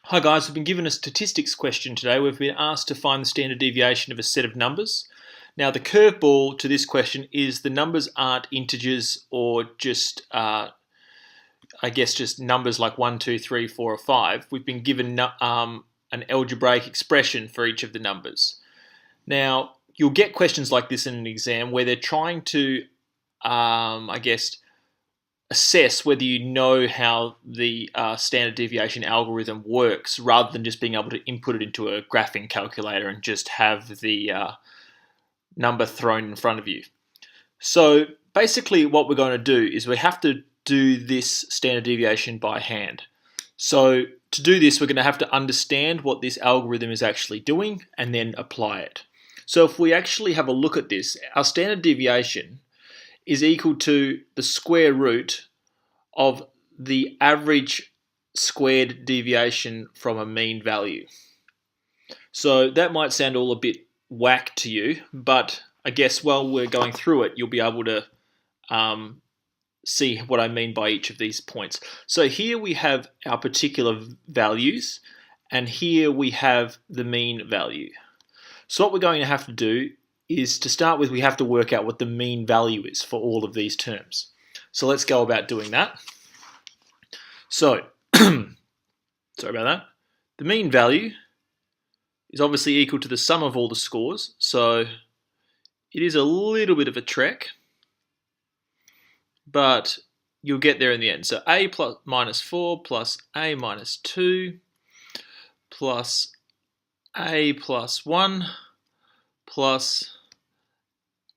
Hi guys, we've been given a statistics question today. We've been asked to find the standard deviation of a set of numbers. Now the curveball to this question is the numbers aren't integers or just, just numbers like 1, 2, 3, 4 or 5. We've been given an algebraic expression for each of the numbers. Now you'll get questions like this in an exam where they're trying to, assess whether you know how the standard deviation algorithm works rather than just being able to input it into a graphing calculator and just have the number thrown in front of you. So basically what we're going to do is we have to do this standard deviation by hand. So to do this, we're going to have to understand what this algorithm is actually doing and then apply it. So if we actually have a look at this, our standard deviation is equal to the square root of the average squared deviation from a mean value. So that might sound all a bit whack to you, but I guess while we're going through it, you'll be able to see what I mean by each of these points. So here we have our particular values, and here we have the mean value. So what we're going to have to do is, to start with, we have to work out what the mean value is for all of these terms. So let's go about doing that. So, sorry about that. The mean value is obviously equal to the sum of all the scores. So it is a little bit of a trek, but you'll get there in the end. So a plus minus 4 plus a minus 2 plus a plus 1 plus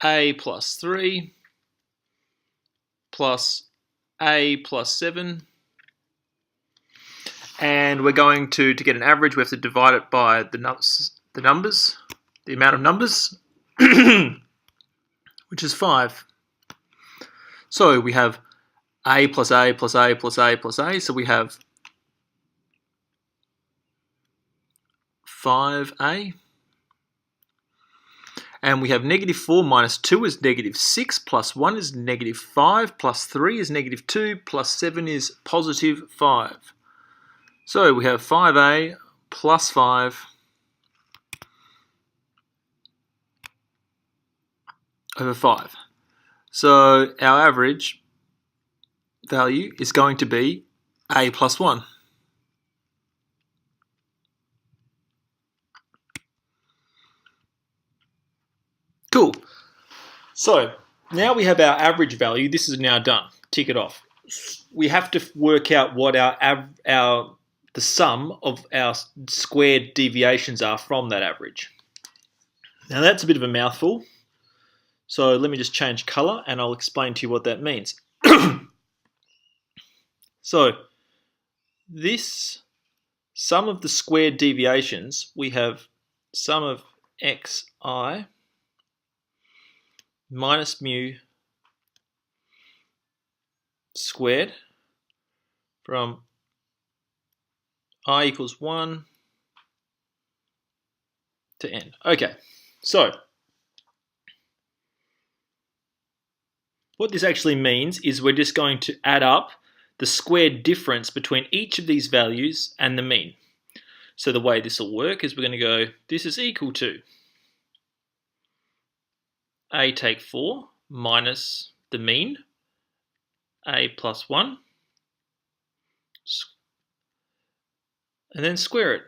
a plus 3 plus a plus 7, and we're going to get an average, we have to divide it by the amount of numbers, which is 5. So we have a plus a plus a plus a plus a, so we have 5a. And we have negative 4 minus 2 is negative 6, plus 1 is negative 5, plus 3 is negative 2, plus 7 is positive 5. So we have 5a plus 5 over 5. So our average value is going to be a plus 1. Cool. So now we have our average value. This is now done. Tick it off. We have to work out what the sum of our squared deviations are from that average. Now that's a bit of a mouthful. So let me just change color and I'll explain to you what that means. So this sum of the squared deviations, we have sum of xi minus mu squared from I equals 1 to n. Okay, so what this actually means is we're just going to add up the squared difference between each of these values and the mean. So the way this will work is we're going to go, this is equal to a take 4 minus the mean, a plus 1, and then square it.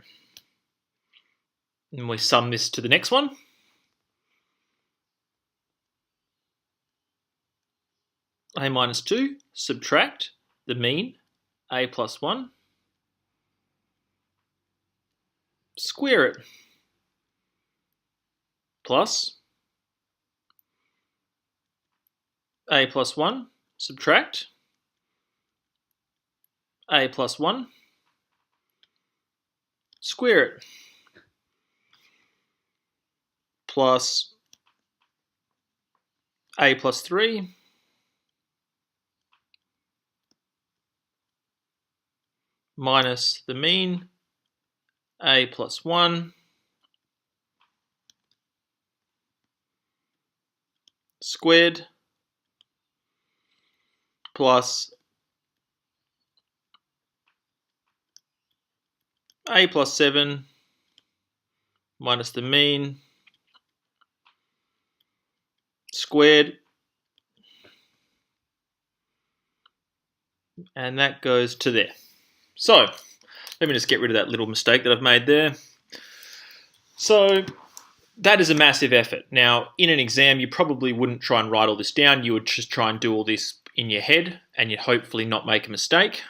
And we sum this to the next one. A minus 2, subtract the mean, a plus 1, square it, plus a plus 1, subtract a plus 1, square it, plus a plus 3, minus the mean, a plus 1, squared, plus a plus 7 minus the mean squared, and that goes to there. So let me just get rid of that little mistake that I've made there. So that is a massive effort. Now, in an exam, you probably wouldn't try and write all this down. You would just try and do all this in your head, and you'd hopefully not make a mistake.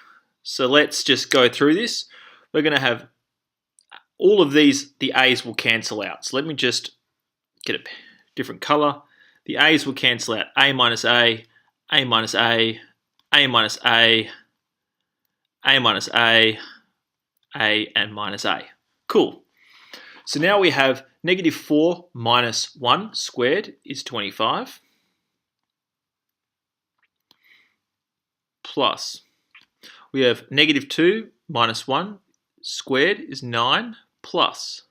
So let's just go through this. We're going to have all of these, the A's will cancel out. So let me just get a different color. The A's will cancel out. A minus A, A minus A, A minus A, A minus A, A and minus A. Cool. So now we have negative 4 minus 1 squared is 25. Plus, we have negative 2 minus 1 squared is 9. Plus,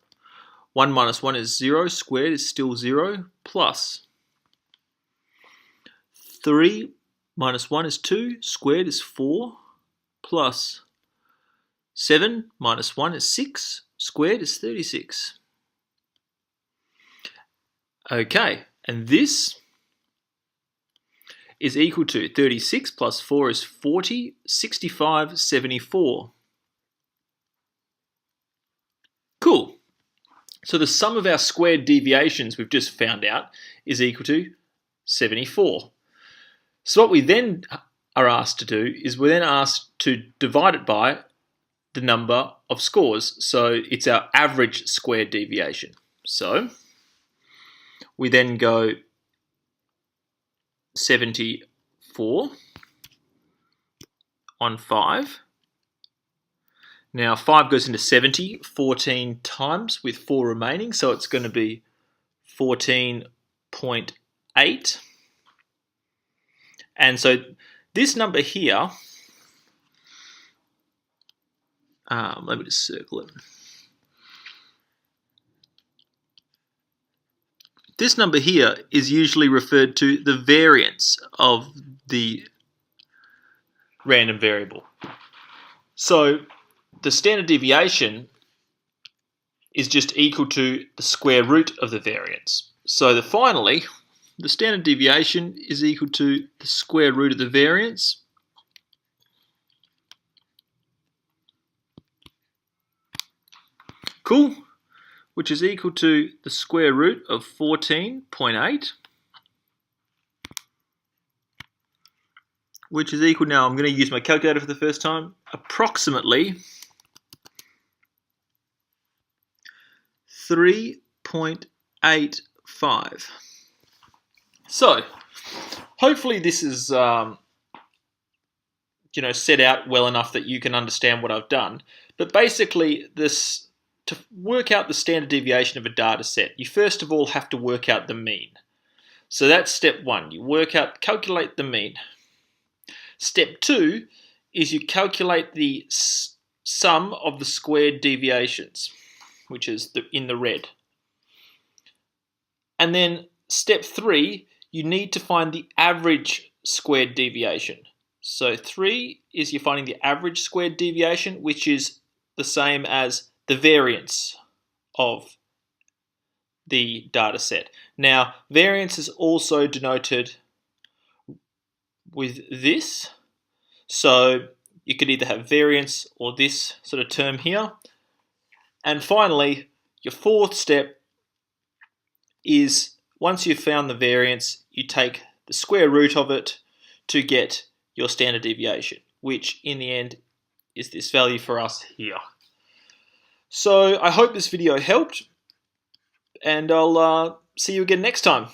1 minus 1 is 0, squared is still 0. Plus, 3 minus 1 is 2, squared is 4. Plus, 7 minus 1 is 6, squared is 36. Okay, and this is equal to 36 plus 4 is 40, 65, 74. Cool. So the sum of our squared deviations we've just found out is equal to 74. So what we then are asked to do is we're then asked to divide it by the number of scores. So it's our average squared deviation. So we then go 74 on 5. Now 5 goes into 70 14 times with 4 remaining, so it's going to be 14.8. And so this number here, let me just circle it. This number here is usually referred to the variance of the random variable. So the standard deviation is just equal to the square root of the variance. So finally, the standard deviation is equal to the square root of the variance. Cool. Which is equal to the square root of 14.8, which is equal, now I'm going to use my calculator for the first time, approximately 3.85. So, hopefully this is set out well enough that you can understand what I've done. But basically, to work out the standard deviation of a data set, you first of all have to work out the mean. So that's step 1. You calculate the mean. Step 2 is you calculate the sum of the squared deviations, which is in the red. And then step 3, you need to find the average squared deviation. So 3 is you're finding the average squared deviation, which is the same as the variance of the data set. Now, variance is also denoted with this. So you could either have variance or this sort of term here. And finally, your fourth step is once you've found the variance, you take the square root of it to get your standard deviation, which in the end is this value for us here. So I hope this video helped, and I'll see you again next time.